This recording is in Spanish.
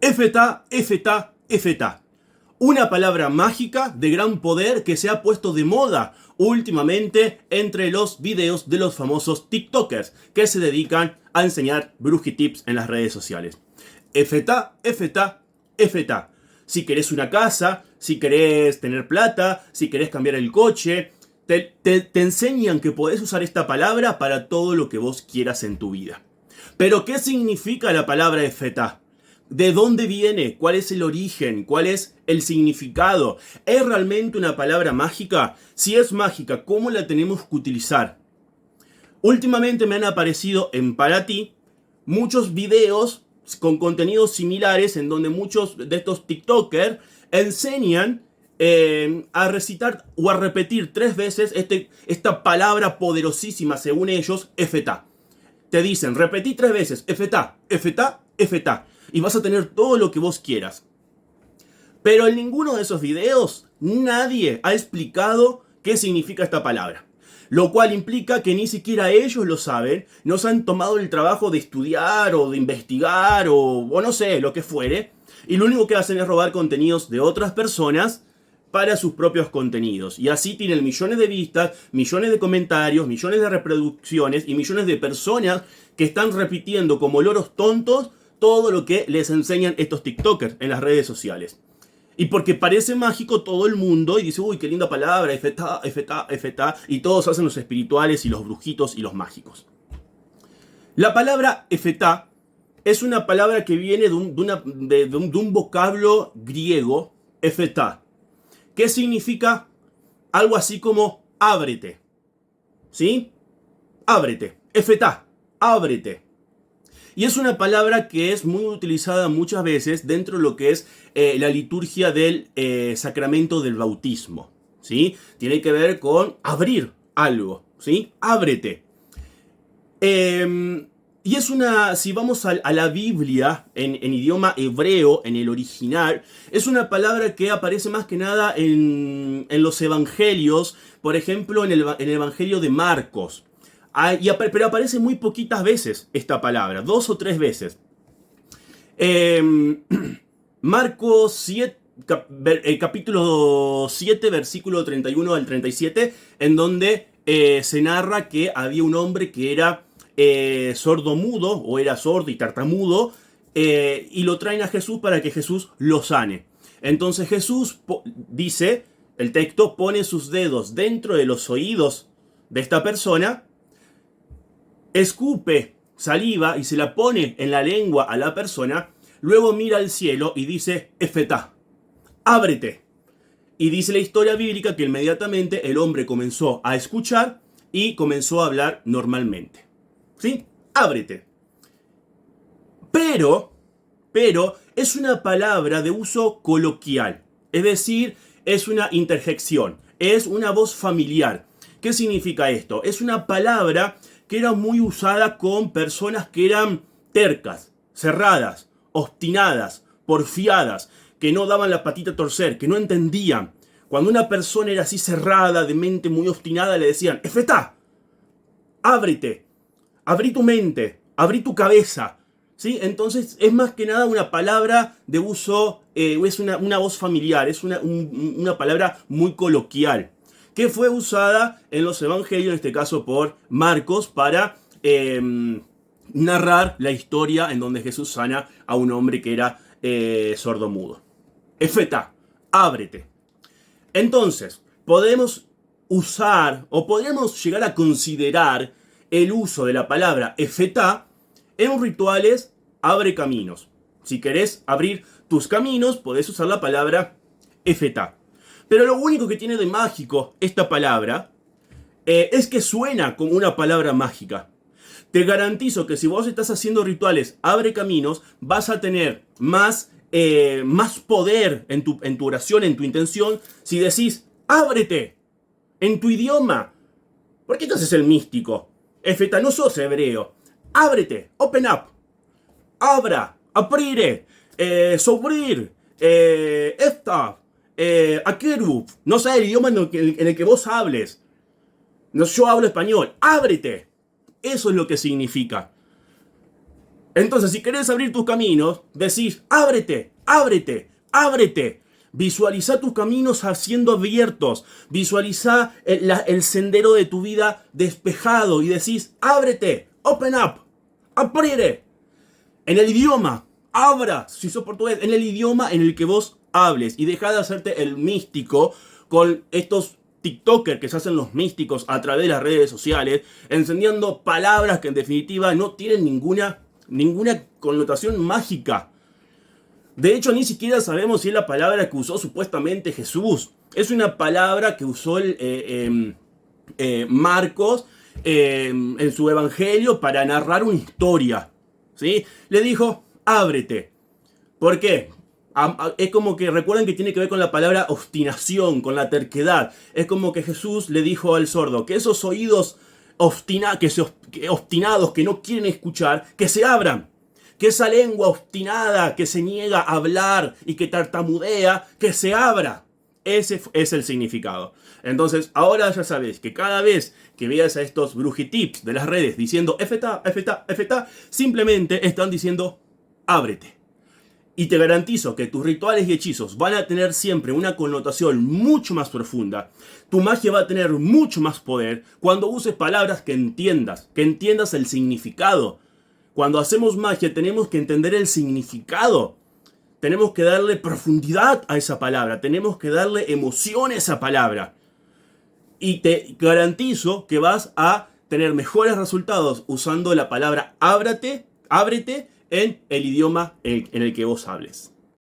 Efetá, efetá, efetá. Una palabra mágica de gran poder que se ha puesto de moda últimamente entre los videos de los famosos TikTokers que se dedican a enseñar brujitips en las redes sociales. Efetá, efetá, efetá. Si querés una casa, si querés tener plata, si querés cambiar el coche, te enseñan que podés usar esta palabra para todo lo que vos quieras en tu vida. Pero, ¿qué significa la palabra efetá? ¿De dónde viene? ¿Cuál es el origen? ¿Cuál es el significado? ¿Es realmente una palabra mágica? Si es mágica, ¿cómo la tenemos que utilizar? Últimamente me han aparecido en Para Ti muchos videos con contenidos similares en donde muchos de estos TikTokers enseñan a recitar o a repetir 3 veces esta palabra poderosísima, según ellos, efetá. Te dicen, repetí 3 veces, efetá, efetá, efetá, y vas a tener todo lo que vos quieras. Pero en ninguno de esos videos nadie ha explicado qué significa esta palabra. Lo cual implica que ni siquiera ellos lo saben, no se han tomado el trabajo de estudiar o de investigar o no sé, lo que fuere. Y lo único que hacen es robar contenidos de otras personas para sus propios contenidos. Y así tienen millones de vistas, millones de comentarios, millones de reproducciones y millones de personas que están repitiendo como loros tontos todo lo que les enseñan estos TikTokers en las redes sociales. Y porque parece mágico, todo el mundo y dice, uy, qué linda palabra, efetá, efetá, efetá, y todos hacen los espirituales y los brujitos y los mágicos. La palabra efetá es una palabra que viene de un vocablo griego, efetá, que significa algo así como ábrete. ¿Sí? Ábrete, efetá, ábrete. Y es una palabra que es muy utilizada muchas veces dentro de lo que es la liturgia del sacramento del bautismo, ¿sí? Tiene que ver con abrir algo, ¿sí? Ábrete. Y es una, si vamos a la Biblia en idioma hebreo, en el original, es una palabra que aparece más que nada en los evangelios, por ejemplo en el evangelio de Marcos. Pero aparece muy poquitas veces esta palabra, 2 o 3 veces. Marcos 7, capítulo 7, versículo 31 al 37, en donde se narra que había un hombre que era sordo-mudo, o era sordo y tartamudo, y lo traen a Jesús para que Jesús lo sane. Entonces Jesús dice, el texto, pone sus dedos dentro de los oídos de esta persona, escupe saliva y se la pone en la lengua a la persona, luego mira al cielo y dice, efetá, ábrete. Y dice la historia bíblica que inmediatamente el hombre comenzó a escuchar y comenzó a hablar normalmente. ¿Sí? Ábrete. Pero es una palabra de uso coloquial, es decir, es una interjección, es una voz familiar. ¿Qué significa esto? Es una palabra que era muy usada con personas que eran tercas, cerradas, obstinadas, porfiadas, que no daban la patita a torcer, que no entendían. Cuando una persona era así cerrada, de mente muy obstinada, le decían, efetá, ábrete, abrí tu mente, abrí tu cabeza. ¿Sí? Entonces es más que nada una palabra de uso, es una voz familiar, es una palabra muy coloquial, que fue usada en los evangelios, en este caso por Marcos, para narrar la historia en donde Jesús sana a un hombre que era sordomudo. Efetá, ábrete. Entonces, podemos usar o podemos llegar a considerar el uso de la palabra efetá en rituales abre caminos. Si querés abrir tus caminos, podés usar la palabra efetá. Pero lo único que tiene de mágico esta palabra es que suena como una palabra mágica. Te garantizo que si vos estás haciendo rituales abre caminos, vas a tener más poder en tu oración, en tu intención, si decís ábrete en tu idioma. ¿Por qué entonces el místico? Efetá, no sos hebreo. Ábrete, open up. Abra, aprire, sobrir, esta, akerub. No sé el idioma en el que vos hables. No, yo hablo español. Ábrete. Eso es lo que significa. Entonces, si querés abrir tus caminos, decís, ábrete, ábrete, ábrete. Visualiza tus caminos siendo abiertos. Visualiza el sendero de tu vida despejado y decís, ábrete, open up, aprire. En el idioma, abra, si sos portugués, en el idioma en el que vos hables. Y deja de hacerte el místico con estos TikTokers que se hacen los místicos a través de las redes sociales, enseñando palabras que en definitiva no tienen ninguna connotación mágica. De hecho, ni siquiera sabemos si es la palabra que usó supuestamente Jesús. Es una palabra que usó Marcos en su evangelio para narrar una historia. ¿Sí? Le dijo, ábrete. ¿Por qué? Es como que recuerden que tiene que ver con la palabra obstinación, con la terquedad. Es como que Jesús le dijo al sordo que esos oídos obstinados que no quieren escuchar, que se abran. Que esa lengua obstinada que se niega a hablar y que tartamudea, que se abra. Ese es el significado. Entonces, ahora ya sabes que cada vez que veas a estos brujitips de las redes diciendo efetá, efetá, efetá, simplemente están diciendo ábrete. Y te garantizo que tus rituales y hechizos van a tener siempre una connotación mucho más profunda. Tu magia va a tener mucho más poder cuando uses palabras que entiendas el significado. Cuando hacemos magia tenemos que entender el significado. Tenemos que darle profundidad a esa palabra. Tenemos que darle emoción a esa palabra. Y te garantizo que vas a tener mejores resultados usando la palabra ábrete en el idioma en el que vos hables.